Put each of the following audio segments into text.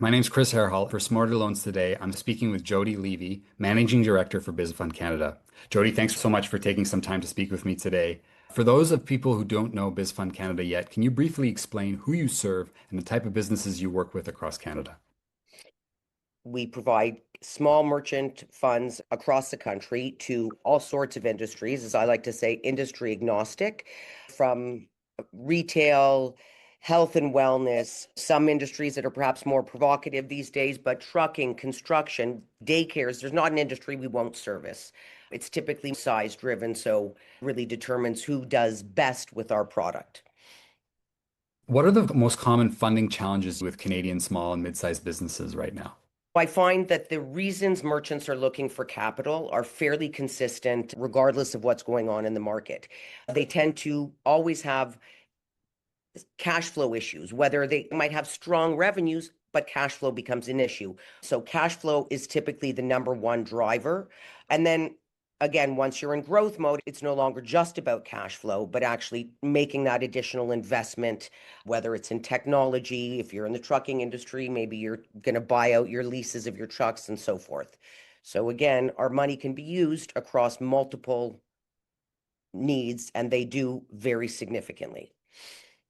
My name's Chris Herhalt. For Smarter Loans today, I'm speaking with Jodi Levi, Managing Director for BizFund Canada. Jodi, thanks so much for taking some time to speak with me today. For those of people who don't know BizFund Canada yet, can you briefly explain who you serve and the type of businesses you work with across Canada? We provide small merchant funds across the country to all sorts of industries, as I like to say, industry agnostic, from retail, health and wellness, some industries that are perhaps more provocative these days, but trucking, construction, daycares, there's not an industry we won't service. It's typically size driven, so really determines who does best with our product. What are the most common funding challenges with Canadian small and mid-sized businesses right now? I find that the reasons merchants are looking for capital are fairly consistent, regardless of what's going on in the market. They tend to always have cash flow issues, whether they might have strong revenues, but cash flow becomes an issue. So, cash flow is typically the number one driver. And then again, once you're in growth mode, it's no longer just about cash flow, but actually making that additional investment, whether it's in technology, if you're in the trucking industry, maybe you're going to buy out your leases of your trucks and so forth. So, again, our money can be used across multiple needs, and they do very significantly.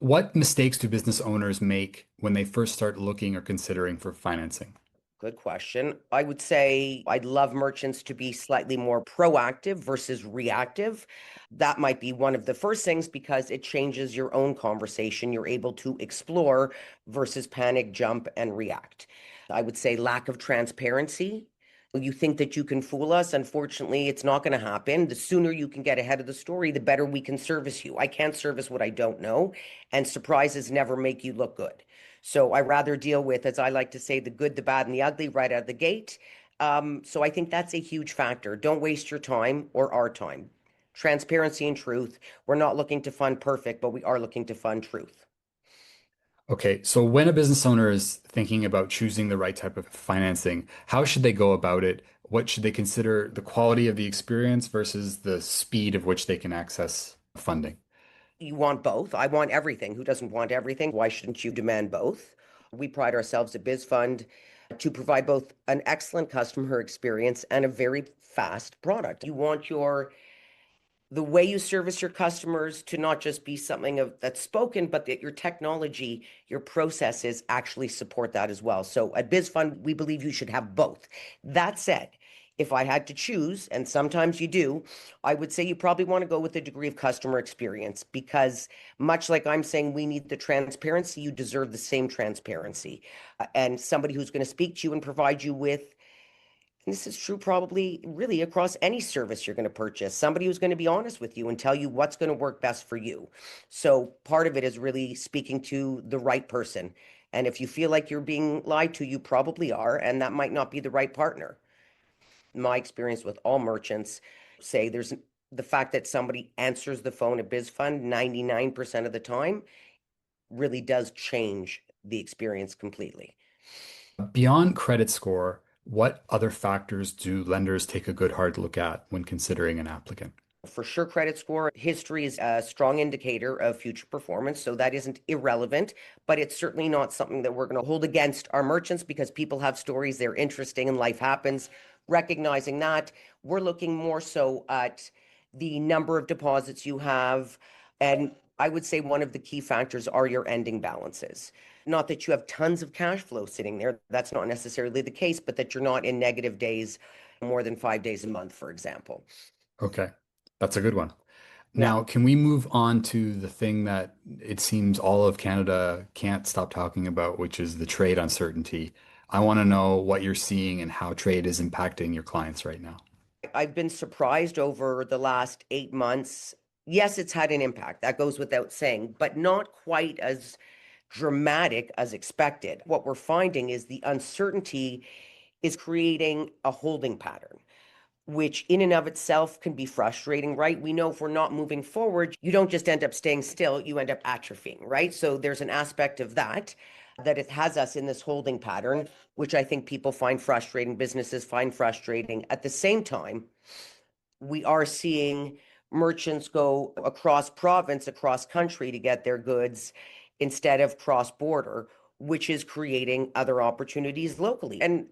What mistakes do business owners make when they first start looking or considering for financing? Good question. I would say I'd love merchants to be slightly more proactive versus reactive. That might be one of the first things because it changes your own conversation. You're able to explore versus panic, jump, and react. I would say lack of transparency. You think that you can fool us. Unfortunately, it's not going to happen. The sooner you can get ahead of the story, the better we can service you. I can't service what I don't know, and surprises never make you look good. So I rather deal with, as I like to say, the good, the bad, and the ugly right out of the gate. So I think that's a huge factor. Don't waste your time or our time. Transparency and truth. We're not looking to fund perfect, but we are looking to fund truth. Okay, so when a business owner is thinking about choosing the right type of financing, how should they go about it? What should they consider the quality of the experience versus the speed of which they can access funding? You want both. I want everything. Who doesn't want everything? Why shouldn't you demand both? We pride ourselves at BizFund to provide both an excellent customer experience and a very fast product. You want the way you service your customers to not just be something that's spoken, but that your technology, your processes actually support that as well. So at BizFund, we believe you should have both. That said, if I had to choose, and sometimes you do, I would say you probably want to go with a degree of customer experience because, much like I'm saying, we need the transparency, you deserve the same transparency. And somebody who's going to speak to you and provide you with, and this is true probably really across any service you're going to purchase, somebody who's going to be honest with you and tell you what's going to work best for you. So part of it is really speaking to the right person. And if you feel like you're being lied to, you probably are, and that might not be the right partner. My experience with all merchants say there's the fact that somebody answers the phone at BizFund 99% of the time really does change the experience completely. Beyond credit score, what other factors do lenders take a good hard look at when considering an applicant? For sure, credit score history is a strong indicator of future performance. So that isn't irrelevant, but it's certainly not something that we're going to hold against our merchants because people have stories, they're interesting, and life happens. Recognizing that, we're looking more so at the number of deposits you have. And I would say one of the key factors are your ending balances. Not that you have tons of cash flow sitting there, that's not necessarily the case, but that you're not in negative days more than 5 days a month, for example. Okay, that's a good one. Yeah. Now, can we move on to the thing that it seems all of Canada can't stop talking about, which is the trade uncertainty? I want to know what you're seeing and how trade is impacting your clients right now. I've been surprised over the last 8 months. Yes, it's had an impact. That goes without saying, but not quite as dramatic as expected. What we're finding is the uncertainty is creating a holding pattern, which in and of itself can be frustrating, right? We know if we're not moving forward, you don't just end up staying still, you end up atrophying, right? So there's an aspect of that it has us in this holding pattern, which I think people find frustrating, businesses find frustrating. At the same time, we are seeing merchants go across province, across country to get their goods instead of cross border, which is creating other opportunities locally. And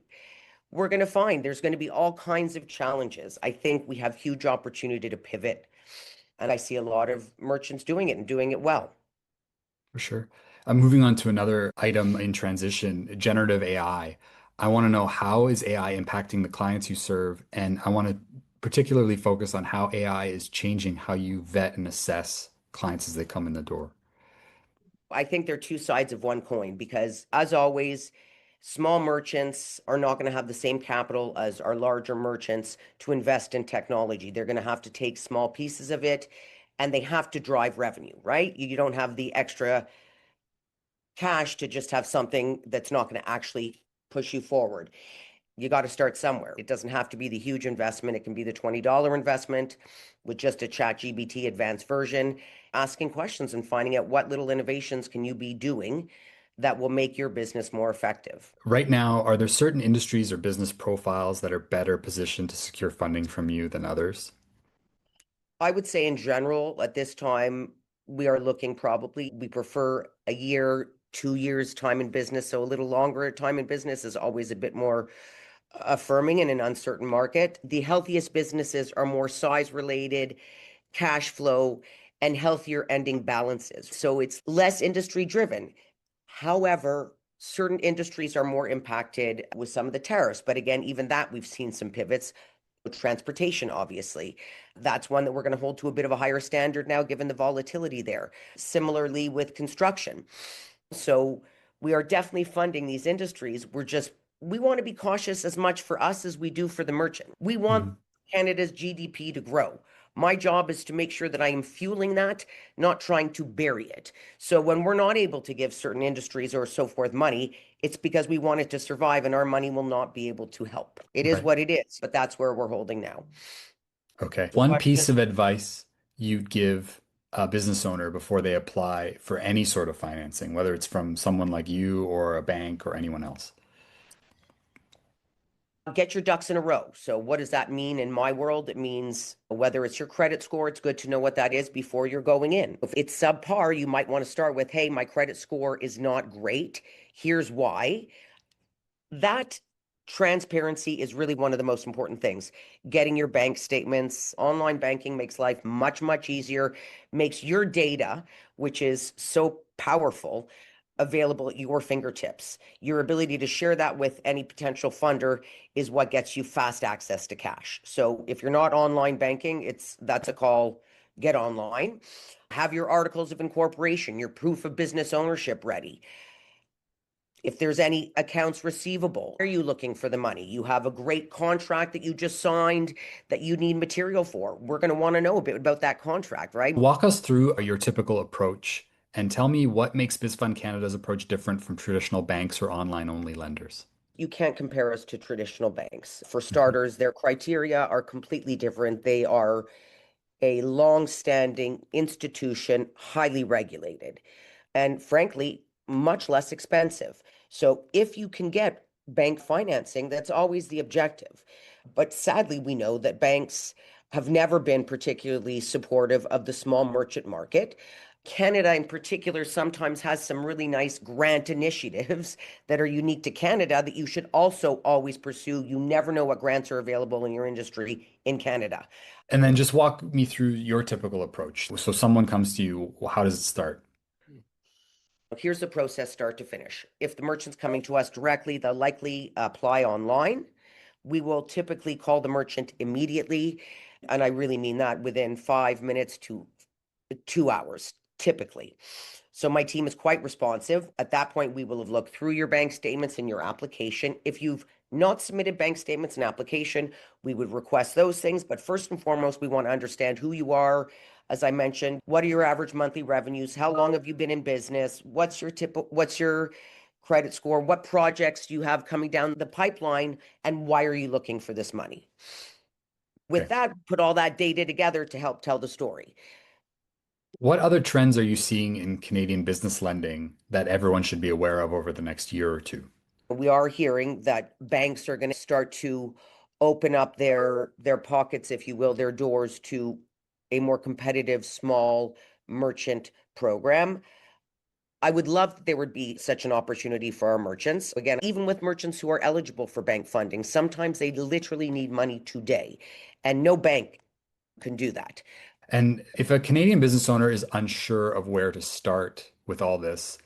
we're going to find there's going to be all kinds of challenges. I think we have huge opportunity to pivot, and I see a lot of merchants doing it and doing it well. For sure. Moving on to another item in transition, generative AI. I want to know, how is AI impacting the clients you serve? And I want to particularly focus on how AI is changing how you vet and assess clients as they come in the door. I think they're two sides of one coin because, as always, small merchants are not going to have the same capital as our larger merchants to invest in technology. They're going to have to take small pieces of it and they have to drive revenue, right? You don't have the extra cash to just have something that's not going to actually push you forward. You got to start somewhere. It doesn't have to be the huge investment. It can be the $20 investment with just a ChatGPT advanced version, asking questions and finding out what little innovations can you be doing that will make your business more effective. Right now, are there certain industries or business profiles that are better positioned to secure funding from you than others? I would say in general, at this time, we are looking probably, we prefer a year, 2 years time in business. So a little longer time in business is always a bit more affirming in an uncertain market. The healthiest businesses are more size related, cash flow, and healthier ending balances. So it's less industry driven. However, certain industries are more impacted with some of the tariffs. But again, even that, we've seen some pivots. Transportation, obviously. That's one that we're going to hold to a bit of a higher standard now, given the volatility there. Similarly with construction. So we are definitely funding these industries. We want to be cautious as much for us as we do for the merchant. We want Mhm. Canada's GDP to grow. My job is to make sure that I am fueling that, not trying to bury it. So when we're not able to give certain industries or so forth money, it's because we want it to survive and our money will not be able to help. It is Right. what it is, but that's where we're holding now. Okay. The One piece question. of advice you'd give a business owner before they apply for any sort of financing, whether it's from someone like you or a bank or anyone else. Get your ducks in a row. So, what does that mean in my world? It means whether it's your credit score, it's good to know what that is before you're going in. If it's subpar, you might want to start with, hey, my credit score is not great. Here's why. That transparency is really one of the most important things. Getting your bank statements, online banking makes life much, much easier, makes your data, which is so powerful, available at your fingertips. Your ability to share that with any potential funder is what gets you fast access to cash. So if you're not online banking, that's a call. Get online. Have your articles of incorporation, your proof of business ownership ready. If there's any accounts receivable, are you looking for the money? You have a great contract that you just signed that you need material for. We're going to want to know a bit about that contract, right? Walk us through your typical approach and tell me what makes BizFund Canada's approach different from traditional banks or online only lenders. You can't compare us to traditional banks. For Mhm. starters, their criteria are completely different. They are a long-standing institution, highly regulated, and frankly, much less expensive. So if you can get bank financing, that's always the objective. But sadly, we know that banks have never been particularly supportive of the small merchant market. Canada, in particular, sometimes has some really nice grant initiatives that are unique to Canada that you should also always pursue. You never know what grants are available in your industry in Canada. And then just walk me through your typical approach. So someone comes to you, well, how does it start? Here's the process start to finish. If the merchant's coming to us directly, they'll likely apply online. We will typically call the merchant immediately, and I really mean that within 5 minutes to 2 hours, typically. So my team is quite responsive. At that point, we will have looked through your bank statements and your application. If you've not submitted bank statements and application, we would request those things. But first and foremost, we want to understand who you are. As I mentioned, what are your average monthly revenues? How long have you been in business? What's your credit score? What projects do you have coming down the pipeline? And why are you looking for this money? With Okay. that, put all that data together to help tell the story. What other trends are you seeing in Canadian business lending that everyone should be aware of over the next year or two? We are hearing that banks are going to start to open up their pockets, if you will, their doors to a more competitive small merchant program. I would love that there would be such an opportunity for our merchants. Again, even with merchants who are eligible for bank funding, sometimes they literally need money today, and no bank can do that. And if a Canadian business owner is unsure of where to start with all this,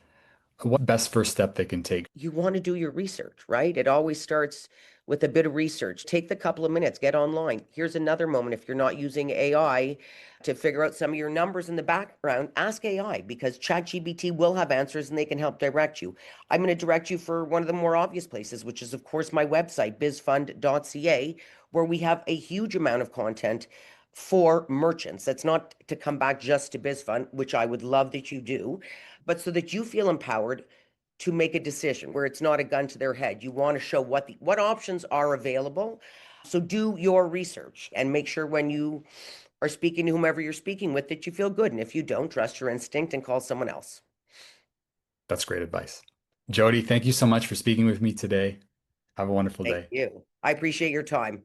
what best first step they can take? You want to do your research, right? It always starts with a bit of research. Take the couple of minutes, get online. Here's another moment if you're not using AI to figure out some of your numbers in the background, ask AI because ChatGPT will have answers and they can help direct you. I'm going to direct you for one of the more obvious places, which is, of course, my website, bizfund.ca, where we have a huge amount of content for merchants. That's not to come back just to BizFund, which I would love that you do, but so that you feel empowered to make a decision where it's not a gun to their head. You want to show what options are available. So do your research and make sure when you are speaking to whomever you're speaking with that you feel good. And if you don't, trust your instinct and call someone else. That's great advice. Jodi, thank you so much for speaking with me today. Have a wonderful Thank day. you. I appreciate your time.